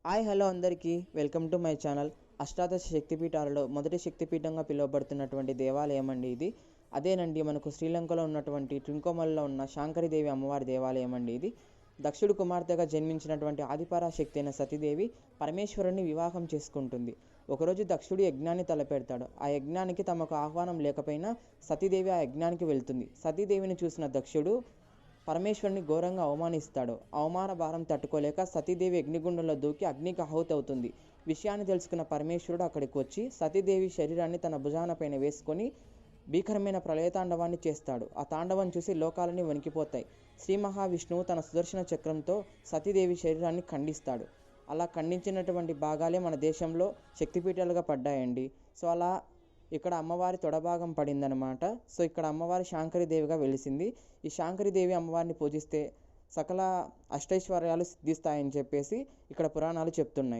Hi hello అందరికీ welcome to my channel. అష్టాదశ శక్తిపీఠాలలో మొదటి శక్తిపీఠంగా పిలువబడుతున్నటువంటి దేవాలయం అండి ఇది. అదేనండి మనకు శ్రీలంకలో ఉన్నటువంటి ట్రింకోమల్లో ఉన్న శాంకరీదేవి అమ్మవారి దేవాలయం అండి ఇది. దక్షుడు కుమార్తెగా జన్మించినటువంటి ఆదిపరాశక్తి అయిన సతీదేవి పరమేశ్వరుని వివాహం చేసుకుంటుంది. ఒకరోజు దక్షుడు యజ్ఞాన్ని తలపెడతాడు. ఆ యజ్ఞానికి తమకు ఆహ్వానం లేకపోయినా సతీదేవి ఆ యజ్ఞానికి వెళ్తుంది. సతీదేవిని చూసిన దక్షుడు పరమేశ్వరుని ఘోరంగా అవమానిస్తాడు. అవమాన భారం తట్టుకోలేక సతీదేవి అగ్నిగుండంలో దూకి అగ్నికి ఆహుతి అవుతుంది. విషయాన్ని తెలుసుకున్న పరమేశ్వరుడు అక్కడికి వచ్చి సతీదేవి శరీరాన్ని తన భుజాన పైన వేసుకొని భీకరమైన ప్రళయతాండవాన్ని చేస్తాడు. ఆ తాండవం చూసి లోకాలని వణికిపోతాయి. శ్రీ మహావిష్ణువు తన సుదర్శన చక్రంతో సతీదేవి శరీరాన్ని ఖండిస్తాడు. అలా ఖండించినటువంటి భాగాలే మన దేశంలో శక్తిపీఠాలుగా పడ్డాయండి. సో అలా ఇక్కడ అమ్మవారి తొడభాగం పడిందనమాట. సో ఇక్కడ అమ్మవారి శాంకరీదేవిగా వెలిసింది. ఈ శాంకరీదేవి అమ్మవారిని పూజిస్తే సకల అష్టైశ్వర్యాలు సిద్ధిస్తాయని చెప్పేసి ఇక్కడ పురాణాలు చెప్తున్నాయి.